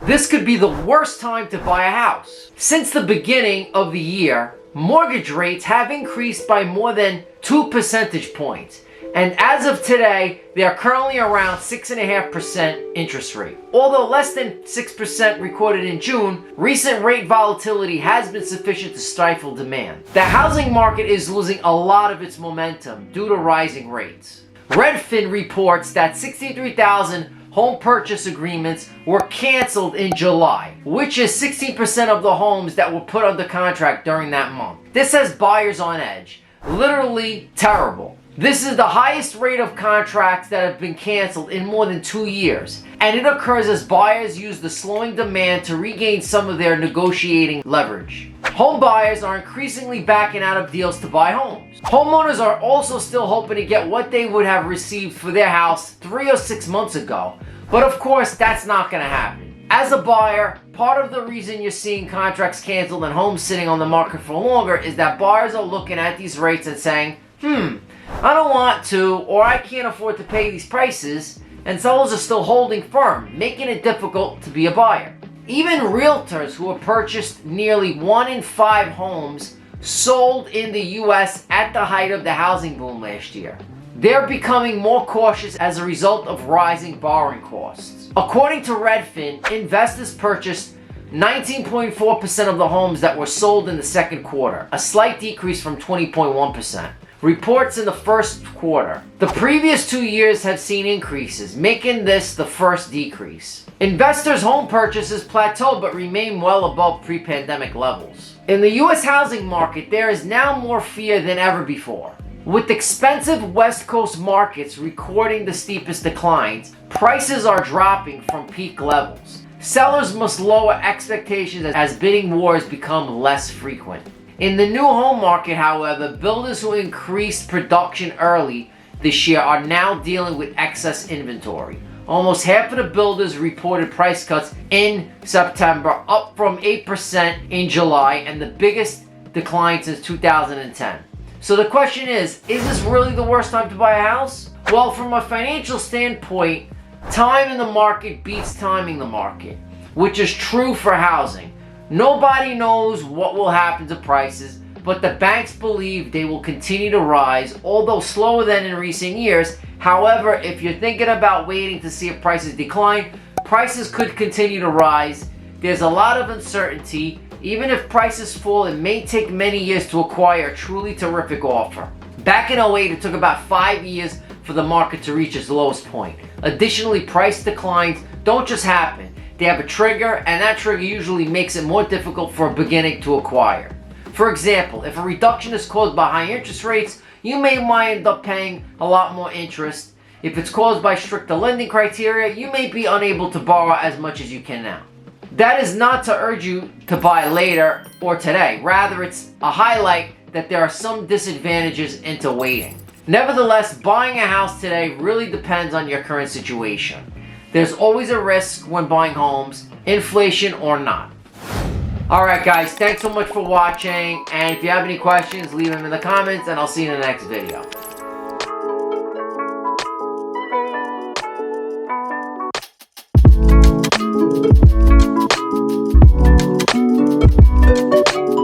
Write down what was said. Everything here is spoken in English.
This could be the worst time to buy a house. Since the beginning of the year, mortgage rates have increased by more than 2 percentage points. And as of today, they are currently around 6.5% interest rate. Although less than 6% recorded in June, recent rate volatility has been sufficient to stifle demand. The housing market is losing a lot of its momentum due to rising rates. Redfin reports that 63,000 home purchase agreements were canceled in July, which is 16% of the homes that were put under contract during that month. This has buyers on edge. Literally terrible. This is the highest rate of contracts that have been canceled in more than 2 years, and it occurs as buyers use the slowing demand to regain some of their negotiating leverage. Home buyers are increasingly backing out of deals to buy homes. Homeowners are also still hoping to get what they would have received for their house 3 or 6 months ago, but of course that's not going to happen. As a buyer, part of the reason you're seeing contracts canceled and homes sitting on the market for longer is that buyers are looking at these rates and saying, I don't want to, or I can't afford to pay these prices, and sellers are still holding firm, making it difficult to be a buyer. Even realtors who have purchased nearly 1 in 5 homes sold in the US at the height of the housing boom last year. They're becoming more cautious as a result of rising borrowing costs. According to Redfin, investors purchased 19.4% of the homes that were sold in the second quarter, a slight decrease from 20.1%. Reports in the first quarter. The previous 2 years have seen increases, making this the first decrease. Investors' home purchases plateaued but remain well above pre-pandemic levels. In the US housing market, there is now more fear than ever before. With expensive West Coast markets recording the steepest declines, prices are dropping from peak levels. Sellers must lower expectations as bidding wars become less frequent. In the new home market, however, builders who increased production early this year are now dealing with excess inventory. Almost half of the builders reported price cuts in September, up from 8% in July, and the biggest decline since 2010. So the question is this really the worst time to buy a house? Well, from a financial standpoint, time in the market beats timing the market, which is true for housing. Nobody knows what will happen to prices, but the banks believe they will continue to rise, although slower than in recent years. However, if you're thinking about waiting to see if prices decline, prices could continue to rise. There's a lot of uncertainty. Even if prices fall, it may take many years to acquire a truly terrific offer. Back in 2008, it took about 5 years for the market to reach its lowest point. Additionally, price declines don't just happen. They have a trigger, and that trigger usually makes it more difficult for a beginning to acquire. For example, if a reduction is caused by high interest rates, you may wind up paying a lot more interest. If it's caused by stricter lending criteria, you may be unable to borrow as much as you can now. That is not to urge you to buy later or today. Rather, it's a highlight that there are some disadvantages into waiting. Nevertheless, buying a house today really depends on your current situation. There's always a risk when buying homes, inflation or not. Alright guys, thanks so much for watching, and if you have any questions, leave them in the comments, and I'll see you in the next video.